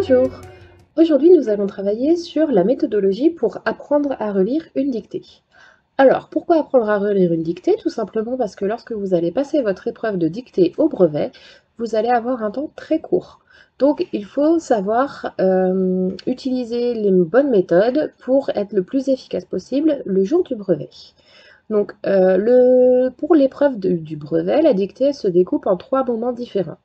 Bonjour! Aujourd'hui, nous allons travailler sur la méthodologie pour apprendre à relire une dictée. Alors, pourquoi apprendre à relire une dictée? Tout simplement parce que lorsque vous allez passer votre épreuve de dictée au brevet, vous allez avoir un temps très court. Donc, il faut savoir utiliser les bonnes méthodes pour être le plus efficace possible le jour du brevet. Donc, pour l'épreuve du brevet, la dictée se découpe en 3 moments différents.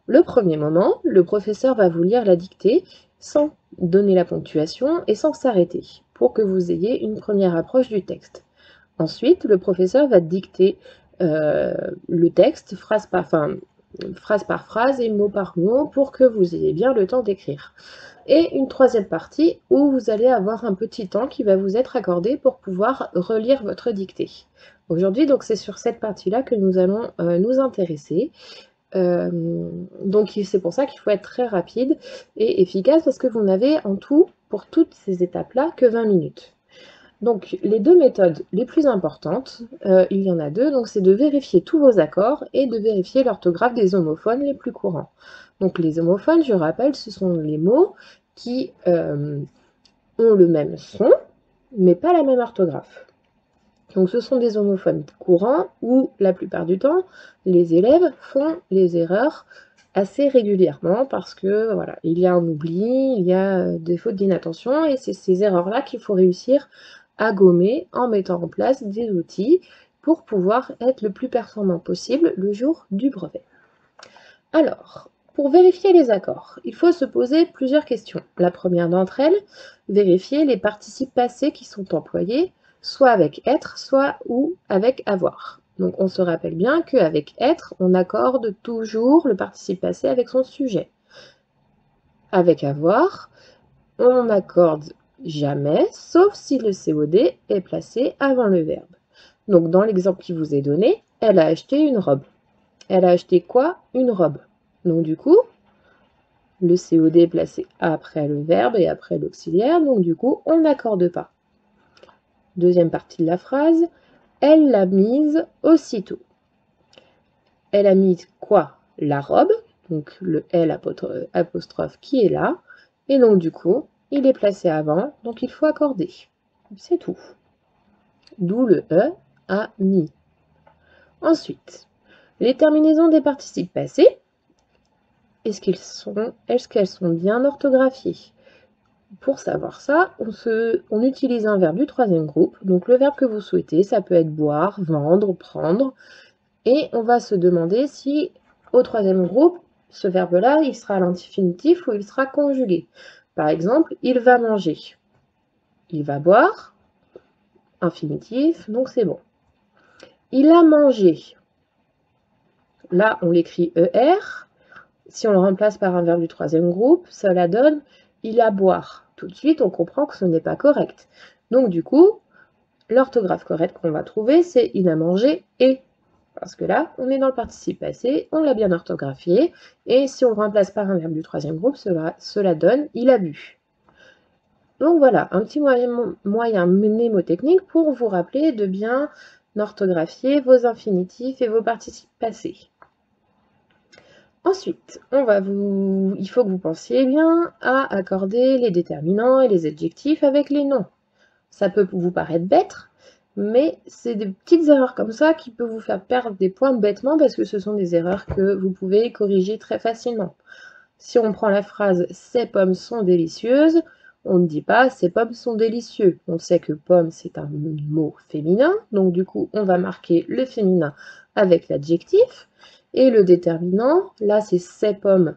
Le premier moment, le professeur va vous lire la dictée sans donner la ponctuation et sans s'arrêter, pour que vous ayez une première approche du texte. Ensuite, le professeur va dicter le texte phrase par phrase et mot par mot pour que vous ayez bien le temps d'écrire. Et une troisième partie où vous allez avoir un petit temps qui va vous être accordé pour pouvoir relire votre dictée. Aujourd'hui, donc, c'est sur cette partie-là que nous allons nous intéresser. Donc c'est pour ça qu'il faut être très rapide et efficace parce que vous n'avez en tout, pour toutes ces étapes-là, que 20 minutes. Donc les deux méthodes les plus importantes, il y en a deux, donc c'est de vérifier tous vos accords et de vérifier l'orthographe des homophones les plus courants. Donc les homophones, je rappelle, ce sont les mots qui ont le même son, mais pas la même orthographe. Donc ce sont des homophones courants où, la plupart du temps, les élèves font les erreurs assez régulièrement parce que voilà, il y a un oubli, il y a des fautes d'inattention et c'est ces erreurs-là qu'il faut réussir à gommer en mettant en place des outils pour pouvoir être le plus performant possible le jour du brevet. Alors, pour vérifier les accords, il faut se poser plusieurs questions. La première d'entre elles, vérifier les participes passés qui sont employés, soit avec être, soit ou avec avoir. Donc on se rappelle bien qu'avec être, on accorde toujours le participe passé avec son sujet. Avec avoir, on n'accorde jamais, sauf si le COD est placé avant le verbe. Donc dans l'exemple qui vous est donné, elle a acheté une robe. Elle a acheté quoi? Une robe. Donc du coup, le COD est placé après le verbe et après l'auxiliaire, donc du coup, on n'accorde pas. Deuxième partie de la phrase, elle l'a mise aussitôt. Elle a mis quoi? La robe, donc le L apostrophe qui est là, et donc du coup, il est placé avant, donc il faut accorder. C'est tout. D'où le E a mis. Ensuite, les terminaisons des participes passés. Est-ce qu'elles sont bien orthographiées? Pour savoir ça, on utilise un verbe du troisième groupe. Donc le verbe que vous souhaitez, ça peut être boire, vendre, prendre. Et on va se demander si au troisième groupe, ce verbe-là, il sera à l'infinitif ou il sera conjugué. Par exemple, il va manger. Il va boire, infinitif, donc c'est bon. Il a mangé. Là, on l'écrit ER. Si on le remplace par un verbe du troisième groupe, cela donne il a boire. Tout de suite, on comprend que ce n'est pas correct. Donc du coup, l'orthographe correcte qu'on va trouver, c'est il a mangé et. Parce que là, on est dans le participe passé, on l'a bien orthographié, et si on le remplace par un verbe du troisième groupe, cela donne il a bu. Donc voilà, un petit moyen mnémotechnique pour vous rappeler de bien orthographier vos infinitifs et vos participes passés. Ensuite, il faut que vous pensiez bien à accorder les déterminants et les adjectifs avec les noms. Ça peut vous paraître bête, mais c'est des petites erreurs comme ça qui peuvent vous faire perdre des points bêtement parce que ce sont des erreurs que vous pouvez corriger très facilement. Si on prend la phrase « ces pommes sont délicieuses », on ne dit pas « ces pommes sont délicieux ». On sait que « pomme » c'est un mot féminin, donc du coup on va marquer le féminin avec l'adjectif. Et le déterminant, là c'est ces pommes,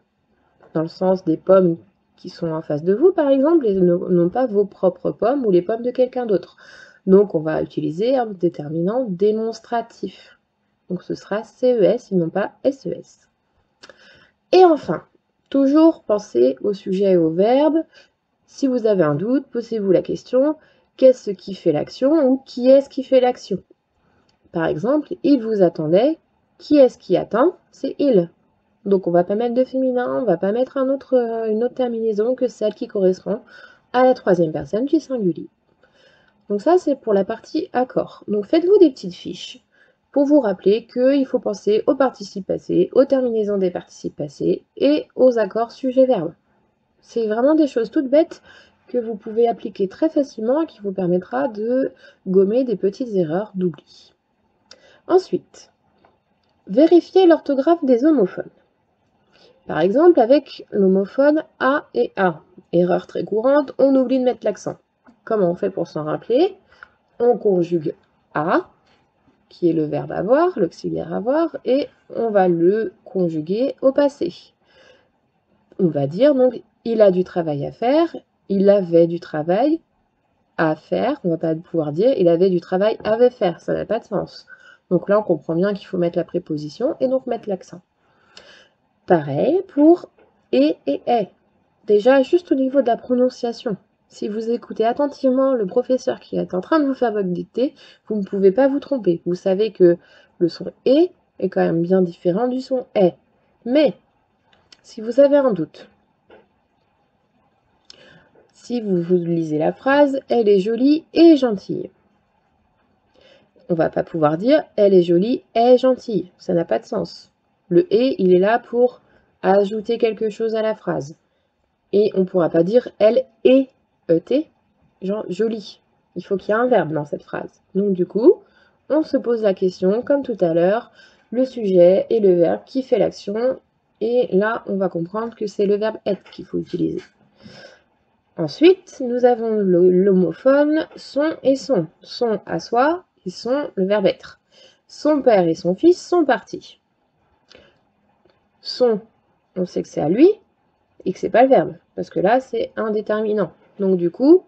dans le sens des pommes qui sont en face de vous par exemple, et non pas vos propres pommes ou les pommes de quelqu'un d'autre. Donc on va utiliser un déterminant démonstratif. Donc ce sera CES et non pas SES. Et enfin, toujours pensez au sujet et au verbe. Si vous avez un doute, posez-vous la question, qu'est-ce qui fait l'action ou qui est-ce qui fait l'action? Par exemple, il vous attendait. Qui est-ce qui attend? C'est il. Donc on ne va pas mettre de féminin, on ne va pas mettre une autre terminaison que celle qui correspond à la troisième personne du singulier. Donc ça, c'est pour la partie accord. Donc faites-vous des petites fiches pour vous rappeler qu'il faut penser aux participes passés, aux terminaisons des participes passés et aux accords sujet-verbe. C'est vraiment des choses toutes bêtes que vous pouvez appliquer très facilement et qui vous permettra de gommer des petites erreurs d'oubli. Ensuite, vérifiez l'orthographe des homophones. Par exemple, avec l'homophone A et A. Erreur très courante, on oublie de mettre l'accent. Comment on fait pour s'en rappeler? On conjugue A, qui est le verbe avoir, l'auxiliaire avoir, et on va le conjuguer au passé. On va dire donc, il a du travail à faire, il avait du travail à faire, on va pas pouvoir dire, il avait du travail à faire, ça n'a pas de sens. Donc là, on comprend bien qu'il faut mettre la préposition et donc mettre l'accent. Pareil pour et est. Déjà, juste au niveau de la prononciation. Si vous écoutez attentivement le professeur qui est en train de vous faire votre dictée, vous ne pouvez pas vous tromper. Vous savez que le son est quand même bien différent du son est. Mais, si vous avez un doute, si vous lisez la phrase, elle est jolie et gentille. On va pas pouvoir dire elle est jolie et gentille. Ça n'a pas de sens. Le et, il est là pour ajouter quelque chose à la phrase. Et on ne pourra pas dire elle est genre jolie. Il faut qu'il y ait un verbe dans cette phrase. Donc du coup, on se pose la question, comme tout à l'heure, le sujet et le verbe qui fait l'action. Et là, on va comprendre que c'est le verbe être qu'il faut utiliser. Ensuite, nous avons l'homophone son et son. Son à soi et son le verbe être. Son père et son fils sont partis. Son, on sait que c'est à lui et que c'est pas le verbe, parce que là, c'est indéterminant. Donc du coup,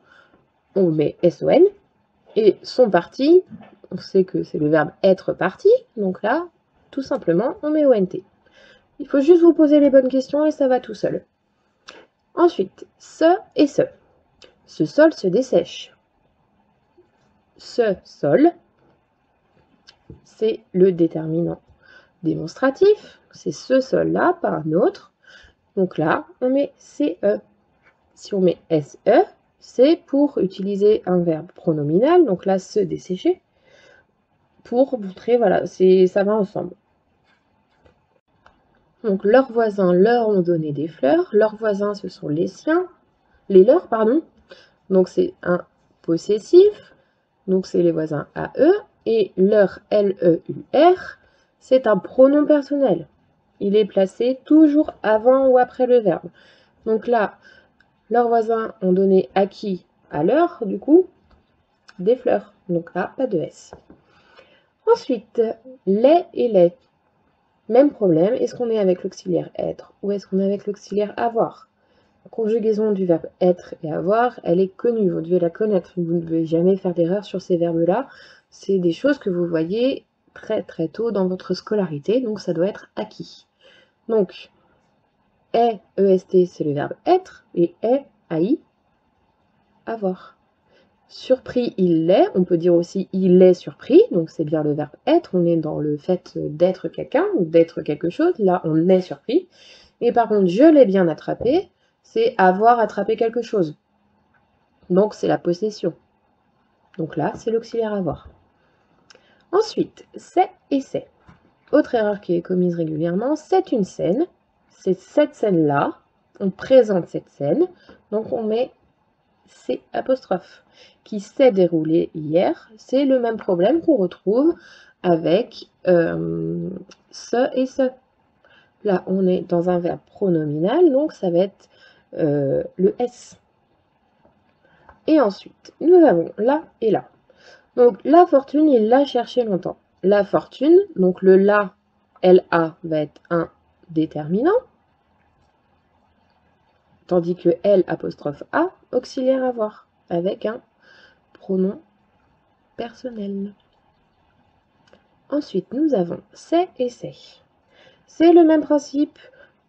on met SON, et sont partis, on sait que c'est le verbe être parti, donc là, tout simplement, on met ONT. Il faut juste vous poser les bonnes questions et ça va tout seul. Ensuite, ce et ce. Ce sol se dessèche. Ce sol, c'est le déterminant démonstratif, c'est ce sol-là, pas un autre. Donc là, on met CE. Si on met SE, c'est pour utiliser un verbe pronominal, donc là, se dessécher, pour montrer, voilà, ça va ensemble. Donc leurs voisins leur ont donné des fleurs, leurs voisins ce sont les siens, les leurs, pardon, donc c'est un possessif, donc c'est les voisins à eux, et leur L-E-U-R, c'est un pronom personnel. Il est placé toujours avant ou après le verbe. Donc là, leurs voisins ont donné à qui? À leur, du coup, des fleurs. Donc là, pas de S. Ensuite, les et les. Même problème, est-ce qu'on est avec l'auxiliaire être ou est-ce qu'on est avec l'auxiliaire avoir? La conjugaison du verbe être et avoir, elle est connue, vous devez la connaître. Vous ne devez jamais faire d'erreur sur ces verbes-là. C'est des choses que vous voyez très très tôt dans votre scolarité, donc ça doit être acquis. Donc, est, est, c'est le verbe être, et est, ai, avoir. Surpris, il l'est. On peut dire aussi il est surpris, donc c'est bien le verbe être. On est dans le fait d'être quelqu'un ou d'être quelque chose. Là, on est surpris. Et par contre, je l'ai bien attrapé, c'est avoir attrapé quelque chose. Donc, c'est la possession. Donc là, c'est l'auxiliaire avoir. Ensuite, c'est et c'est. Autre erreur qui est commise régulièrement, c'est une scène. C'est cette scène-là. On présente cette scène. Donc, on met C apostrophe qui s'est déroulé hier. C'est le même problème qu'on retrouve avec ce et ce. Là, on est dans un verbe pronominal, donc ça va être le S. Et ensuite, nous avons là et là. Donc, la fortune, il l'a cherché longtemps. La fortune, donc le la, LA, va être un déterminant, tandis que L apostrophe A, auxiliaire avoir, avec un pronom personnel. Ensuite, nous avons c'est et c'est. C'est le même principe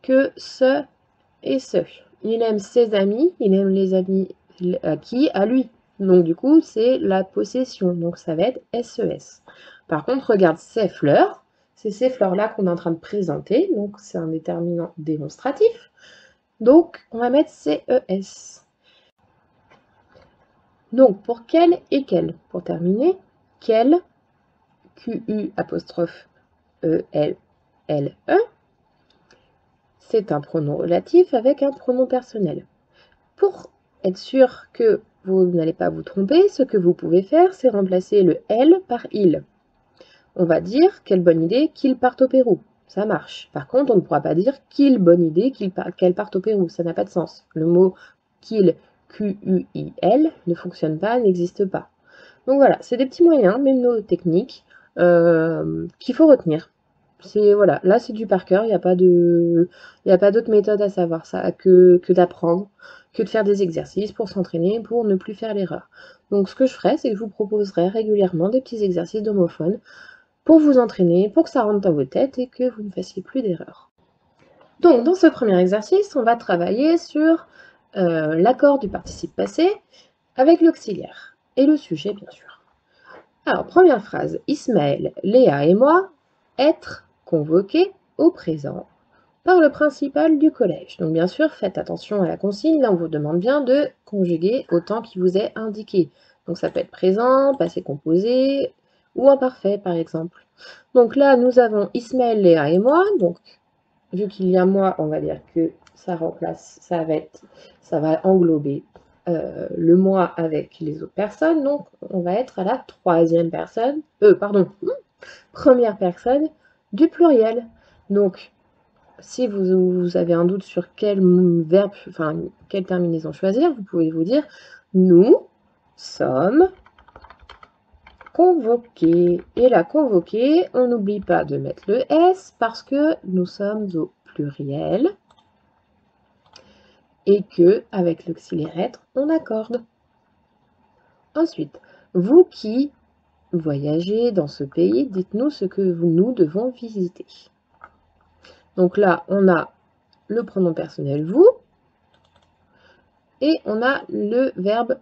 que ce et ce. Il aime ses amis, il aime les amis à qui? À lui. Donc du coup, c'est la possession. Donc ça va être SES. Par contre, regarde ces fleurs. C'est ces fleurs-là qu'on est en train de présenter. Donc c'est un déterminant démonstratif. Donc on va mettre CES. Donc pour quel et quel? Pour terminer, quel, QU apostrophe E-L-L-E, c'est un pronom relatif avec un pronom personnel. Pour être sûr que vous n'allez pas vous tromper, ce que vous pouvez faire, c'est remplacer le « elle » par « il ». On va dire « quelle bonne idée qu'ils partent au Pérou ». Ça marche. Par contre, on ne pourra pas dire « qu'il bonne idée qu'elle parte au Pérou ». Ça n'a pas de sens. Le mot « qu'il », Q-U-I-L, ne fonctionne pas, n'existe pas. Donc voilà, c'est des petits moyens mnémotechniques qu'il faut retenir. Voilà, là c'est du par cœur, il n'y a pas d'autre méthode à savoir ça que d'apprendre, que de faire des exercices pour s'entraîner, pour ne plus faire l'erreur. Donc ce que je ferai, c'est que je vous proposerai régulièrement des petits exercices d'homophone pour vous entraîner, pour que ça rentre dans vos têtes et que vous ne fassiez plus d'erreurs. Donc dans ce premier exercice, on va travailler sur l'accord du participe passé avec l'auxiliaire et le sujet bien sûr. Alors première phrase, Ismaël, Léa et moi, être convoqués au présent par le principal du collège. Donc bien sûr, faites attention à la consigne, là on vous demande bien de conjuguer au temps qui vous est indiqué. Donc ça peut être présent, passé composé ou imparfait par exemple. Donc là nous avons Ismaël, Léa et moi, donc vu qu'il y a moi, on va dire que ça remplace, ça va englober le moi avec les autres personnes, donc on va être à la première personne du pluriel. Donc si vous avez un doute sur quel verbe, enfin quelle terminaison choisir, vous pouvez vous dire nous sommes convoqués. Et là, convoqués, on n'oublie pas de mettre le S parce que nous sommes au pluriel et que avec l'auxiliaire être, on accorde. Ensuite, vous qui voyagez dans ce pays, dites-nous ce que nous devons visiter. Donc là, on a le pronom personnel vous et on a le verbe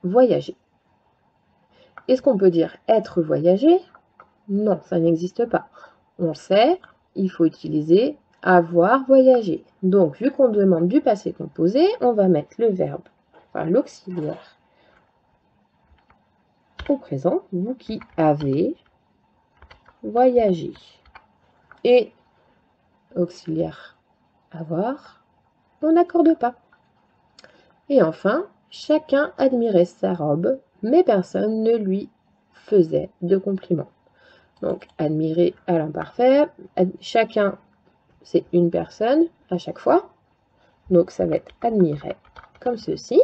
voyager. Est-ce qu'on peut dire être voyagé? Non, ça n'existe pas. On sait, il faut utiliser avoir voyagé. Donc, vu qu'on demande du passé composé, on va mettre le verbe, enfin l'auxiliaire au présent, vous qui avez voyagé. Et auxiliaire avoir, on n'accorde pas. Et enfin, chacun admirait sa robe, mais personne ne lui faisait de compliments. Donc, admirer à l'imparfait, chacun, c'est une personne à chaque fois. Donc, ça va être admirer comme ceci.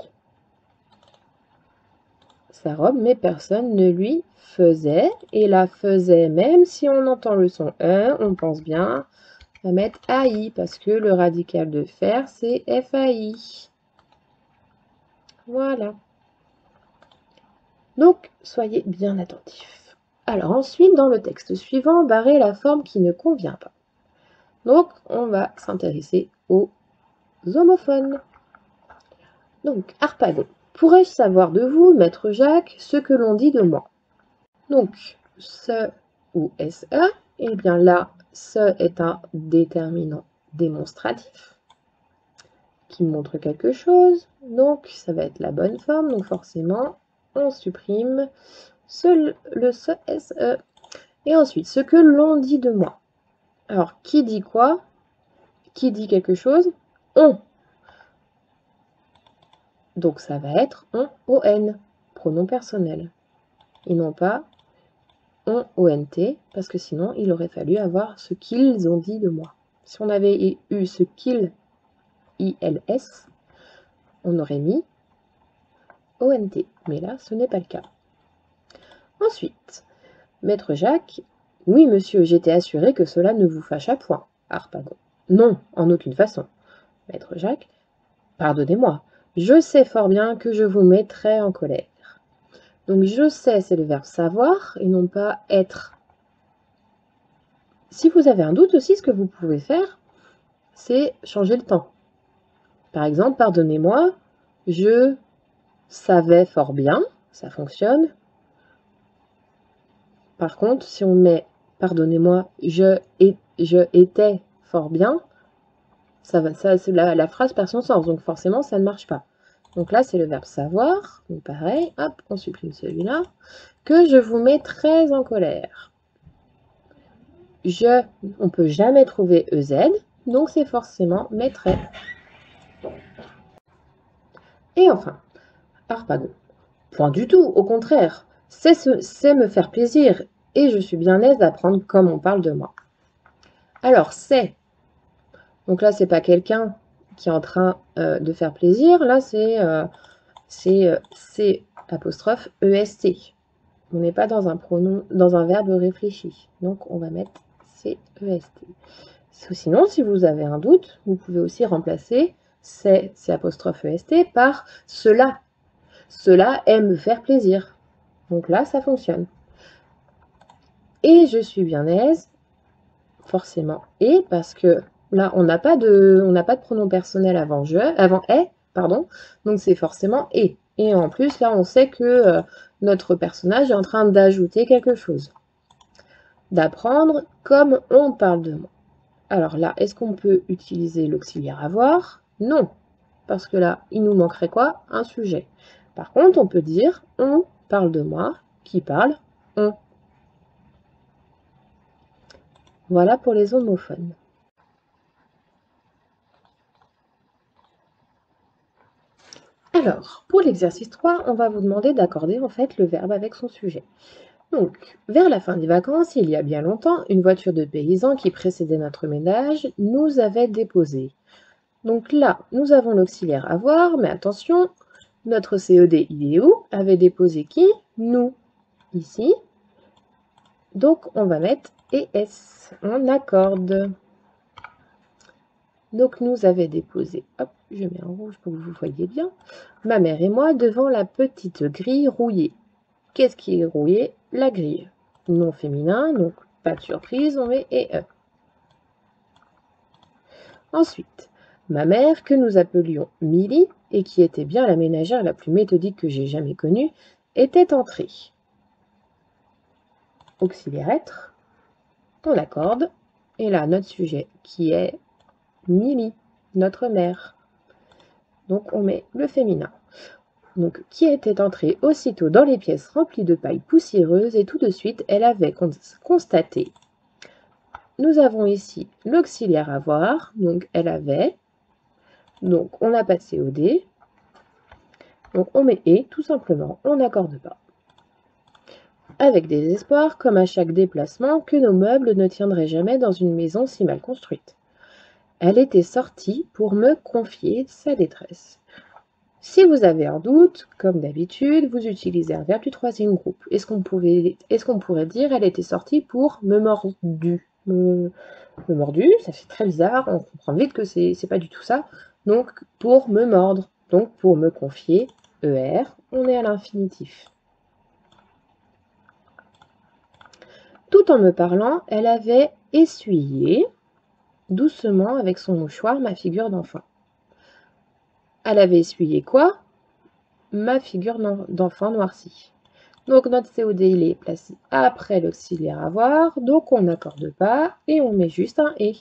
Sa robe, mais personne ne lui faisait. Et la faisait, même si on entend le son E, on pense bien à mettre AI, parce que le radical de faire, c'est FAI. Voilà. Donc, soyez bien attentifs. Alors ensuite, dans le texte suivant, barrez la forme qui ne convient pas. Donc, on va s'intéresser aux homophones. Donc, Harpagon. Pourrais-je savoir de vous, maître Jacques, ce que l'on dit de moi? Donc, ce ou SE, eh bien là, ce est un déterminant démonstratif qui montre quelque chose. Donc, ça va être la bonne forme. Donc, forcément, on supprime le ce, SE. Et ensuite, ce que l'on dit de moi. Alors, qui dit quoi? Qui dit quelque chose? On. Donc, ça va être on, ON, pronom personnel. Et non pas on, ONT, parce que sinon, il aurait fallu avoir ce qu'ils ont dit de moi. Si on avait eu ce qu'ils, ILS, on aurait mis ONT. Mais là, ce n'est pas le cas. Ensuite, maître Jacques, oui, monsieur, j'étais assuré que cela ne vous fâcha point. Harpagon. Non, en aucune façon. Maître Jacques, pardonnez-moi, je sais fort bien que je vous mettrai en colère. Donc, je sais, c'est le verbe savoir et non pas être. Si vous avez un doute aussi, ce que vous pouvez faire, c'est changer le temps. Par exemple, pardonnez-moi, je savais fort bien, ça fonctionne. Par contre, si on met pardonnez-moi, je étais fort bien, la phrase perd son sens, donc forcément ça ne marche pas. Donc là, c'est le verbe savoir, donc pareil, hop, on supprime celui-là, que je vous mets très en colère. On peut jamais trouver EZ, donc c'est forcément mettrait. Et enfin, Harpagon. Point du tout, au contraire. C'est me faire plaisir. Et je suis bien aise d'apprendre comme on parle de moi. Alors, c'est. Donc là, c'est pas quelqu'un qui est en train de faire plaisir. Là, c'est apostrophe EST. On n'est pas dans un pronom, dans un verbe réfléchi. Donc, on va mettre CEST. Sinon, si vous avez un doute, vous pouvez aussi remplacer c'est apostrophe EST par cela. Cela aime me faire plaisir. Donc là, ça fonctionne. Et je suis bien aise, forcément. Et parce que là, on n'a pas de pronom personnel avant est, pardon. Donc c'est forcément et. Et en plus, là, on sait que notre personnage est en train d'ajouter quelque chose. D'apprendre comme on parle de moi. Alors là, est-ce qu'on peut utiliser l'auxiliaire avoir? Non, parce que là, il nous manquerait quoi? Un sujet. Par contre, on peut dire on parle de moi, qui parle on. Voilà pour les homophones. Alors, pour l'exercice 3, on va vous demander d'accorder en fait le verbe avec son sujet. Donc, vers la fin des vacances, il y a bien longtemps, une voiture de paysan qui précédait notre ménage nous avait déposé. Donc là, nous avons l'auxiliaire avoir, mais attention, notre CED, il est où? Avait déposé qui? Nous. Ici. Donc, on va mettre ES. On accorde. Donc, nous avait déposé, hop, je mets en rouge pour que vous voyez bien, ma mère et moi devant la petite grille rouillée. Qu'est-ce qui est rouillé? La grille. Nom féminin, donc pas de surprise, on met EE. Ensuite, ma mère, que nous appelions Milly, et qui était bien la ménagère la plus méthodique que j'ai jamais connue, était entrée. Auxiliaire être, on accorde, et là, notre sujet qui est Milly, notre mère. Donc, on met le féminin. Donc, qui était entrée aussitôt dans les pièces remplies de paille poussiéreuse, et tout de suite, elle avait constaté. Nous avons ici l'auxiliaire avoir, donc elle avait. Donc, on a passé au D. Donc, on met et, tout simplement, on n'accorde pas. Avec désespoir, comme à chaque déplacement, que nos meubles ne tiendraient jamais dans une maison si mal construite. Elle était sortie pour me confier sa détresse. Si vous avez un doute, comme d'habitude, vous utilisez un verbe du troisième groupe. Est-ce qu'on pourrait dire elle était sortie pour me mordu? Me mordu, ça fait très bizarre, on comprend vite que c'est pas du tout ça. Donc pour me mordre, donc pour me confier, ER, on est à l'infinitif. Tout en me parlant, elle avait essuyé doucement avec son mouchoir ma figure d'enfant. Elle avait essuyé quoi? Ma figure d'enfant noircie. Donc notre COD il est placé après l'auxiliaire avoir, donc on n'accorde pas et on met juste un et.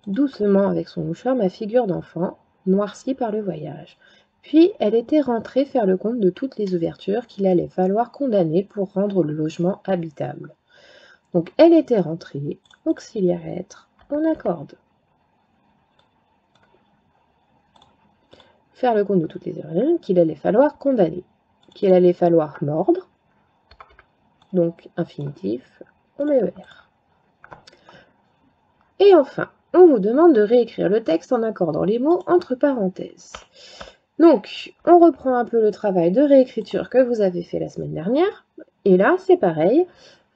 Doucement avec son mouchoir ma figure d'enfant, noircie par le voyage. Puis elle était rentrée faire le compte de toutes les ouvertures qu'il allait falloir condamner pour rendre le logement habitable. Donc elle était rentrée, auxiliaire être, on accorde. Faire le compte de toutes les ouvertures qu'il allait falloir condamner. Qu'il allait falloir mordre, donc infinitif, on met ER. Et enfin, on vous demande de réécrire le texte en accordant les mots entre parenthèses. Donc, on reprend un peu le travail de réécriture que vous avez fait la semaine dernière. Et là, c'est pareil.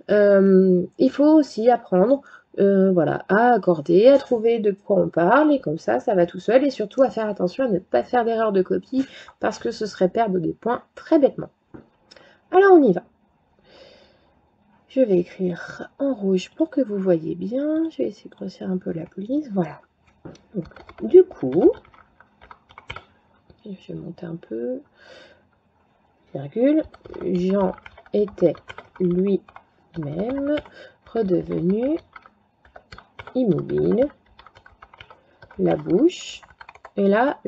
Il faut aussi apprendre voilà, à accorder, à trouver de quoi on parle. Et comme ça va tout seul. Et surtout à faire attention à ne pas faire d'erreur de copie parce que ce serait perdre des points très bêtement. Alors, on y va. Je vais écrire en rouge pour que vous voyez bien. Je vais essayer de grossir un peu la police. Voilà. Donc, du coup, je vais monter un peu. Virgule. Jean était lui-même redevenu immobile. La bouche. Et là,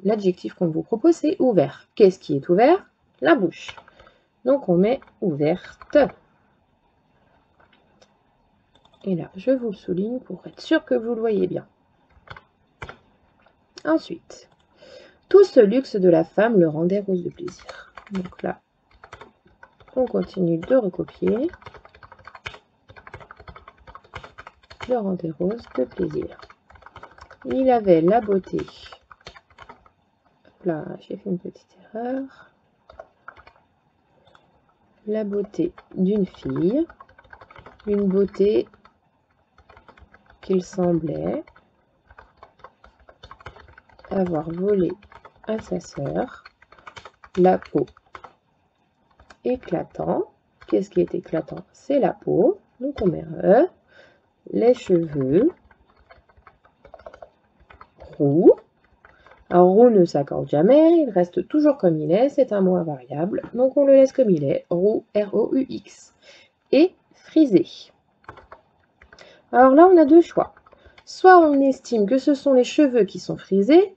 l'adjectif qu'on vous propose, c'est ouvert. Qu'est-ce qui est ouvert? La bouche. Donc, on met ouverte. Et là, je vous le souligne pour être sûr que vous le voyez bien. Ensuite, tout ce luxe de la femme le rendait rose de plaisir. Donc là, on continue de recopier. Le rendait rose de plaisir. Il avait la beauté. Là, j'ai fait une petite erreur. La beauté d'une fille. Une beauté qu'il semblait avoir volé à sa sœur. La peau éclatant. Qu'est-ce qui est éclatant? C'est la peau. Donc on met un E. Les cheveux roux. Alors roux ne s'accorde jamais, il reste toujours comme il est, c'est un mot invariable, donc on le laisse comme il est, roux, R-O-U-X. Et frisé. Alors là on a deux choix. Soit on estime que ce sont les cheveux qui sont frisés,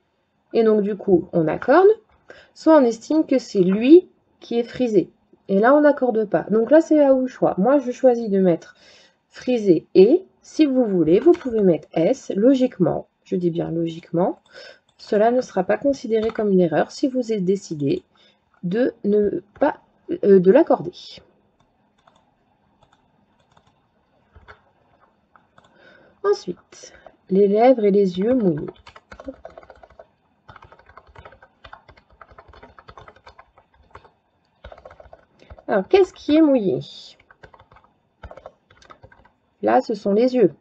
et donc du coup on accorde, soit on estime que c'est lui qui est frisé. Et là on n'accorde pas. Donc là c'est à vous le choix. Moi je choisis de mettre frisé et, si vous voulez, vous pouvez mettre S, logiquement, je dis bien logiquement, cela ne sera pas considéré comme une erreur si vous êtes décidé de ne pas de l'accorder. Ensuite, les lèvres et les yeux mouillés. Alors, qu'est-ce qui est mouillé? Là, ce sont les yeux.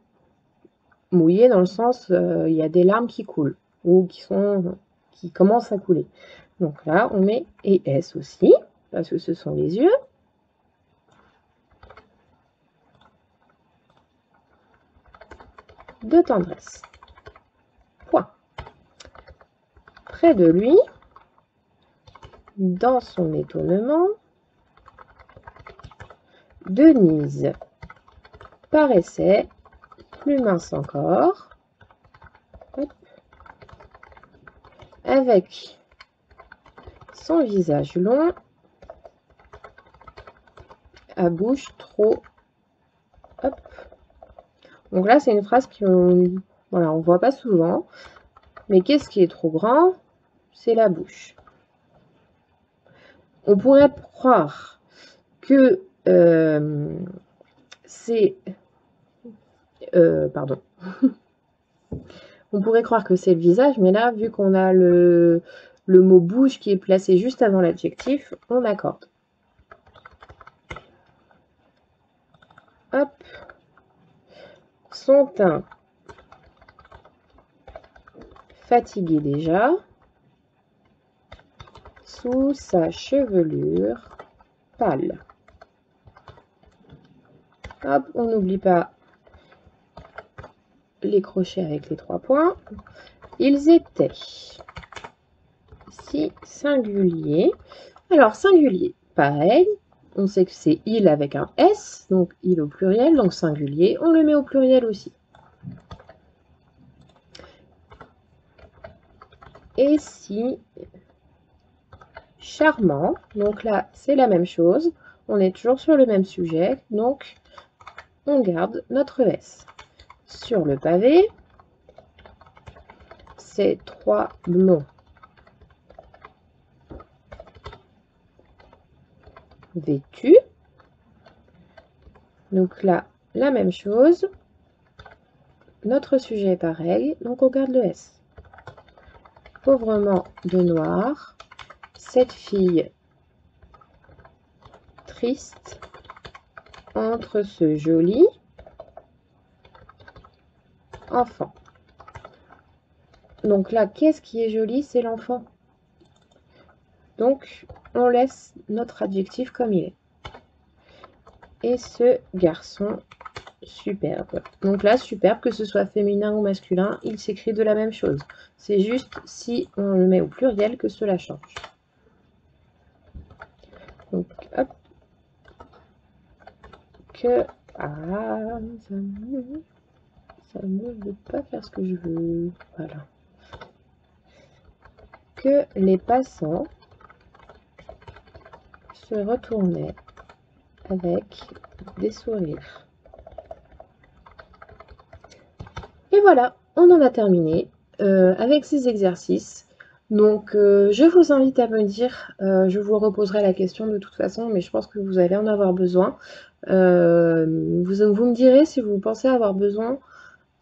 Mouillés dans le sens, il y a des larmes qui coulent ou qui commencent à couler. Donc là, on met ES aussi, parce que ce sont les yeux. De tendresse. Point. Près de lui, dans son étonnement, Denise paraissait plus mince encore, hop, avec son visage long, à bouche trop, hop. Donc là, c'est une phrase qu'on voilà, on voit pas souvent. Mais qu'est-ce qui est trop grand? C'est la bouche. On pourrait croire que c'est... pardon. On pourrait croire que c'est le visage, mais là, vu qu'on a le mot bouche qui est placé juste avant l'adjectif, on accorde. Hop. Son teint fatigué déjà, sous sa chevelure pâle. Hop, on n'oublie pas les crochets avec les 3 points. Ils étaient si singuliers. Alors, singulier, pareil. On sait que c'est il avec un S, donc il au pluriel, donc singulier. On le met au pluriel aussi. Et si charmant, donc là, c'est la même chose. On est toujours sur le même sujet, donc on garde notre S. Sur le pavé, ces 3 blonds vêtus. Donc là, la même chose. Notre sujet est pareil, donc on garde le S. Pauvrement de noir, cette fille triste entre ce joli enfant. Donc là, qu'est-ce qui est joli? C'est l'enfant. Donc, on laisse notre adjectif comme il est. Et ce garçon superbe. Donc là, superbe, que ce soit féminin ou masculin, il s'écrit de la même chose. C'est juste si on le met au pluriel que cela change. Donc, hop. Que... Ah, ça ne veut pas faire ce que je veux. Voilà. Que les passants se retournaient avec des sourires. Et voilà, on en a terminé. avec ces exercices. Donc, je vous invite à me dire, je vous reposerai la question de toute façon, mais je pense que vous allez en avoir besoin. Vous me direz si vous pensez avoir besoin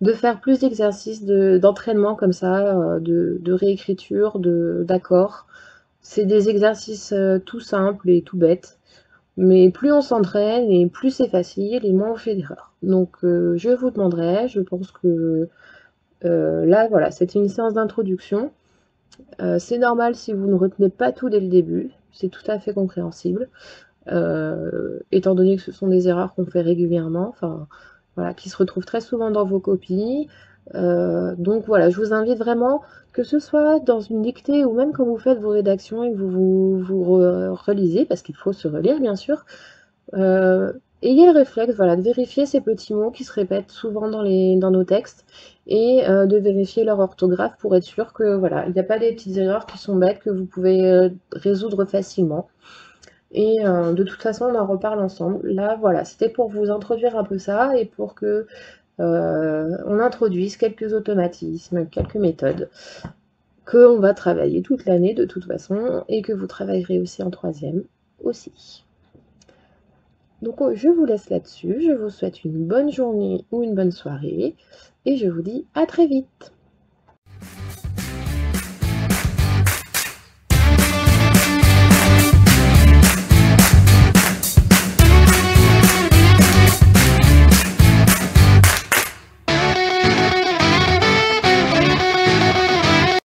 de faire plus d'exercices d'entraînement comme ça, de réécriture, d'accords. C'est des exercices tout simples et tout bêtes, mais plus on s'entraîne et plus c'est facile et moins on fait d'erreurs. Donc je vous demanderai, je pense que là voilà, c'était une séance d'introduction. C'est normal si vous ne retenez pas tout dès le début, c'est tout à fait compréhensible, étant donné que ce sont des erreurs qu'on fait régulièrement, enfin voilà, qui se retrouvent très souvent dans vos copies. Donc voilà, je vous invite vraiment, que ce soit dans une dictée ou même quand vous faites vos rédactions et que vous relisez, parce qu'il faut se relire bien sûr, ayez le réflexe voilà, de vérifier ces petits mots qui se répètent souvent dans nos textes et de vérifier leur orthographe pour être sûr que voilà, il n'y a pas des petites erreurs qui sont bêtes que vous pouvez résoudre facilement. Et de toute façon, on en reparle ensemble. Là, voilà, c'était pour vous introduire un peu ça et pour que on introduise quelques automatismes, quelques méthodes qu'on va travailler toute l'année de toute façon et que vous travaillerez aussi en troisième aussi. Donc je vous laisse là-dessus, je vous souhaite une bonne journée ou une bonne soirée et je vous dis à très vite.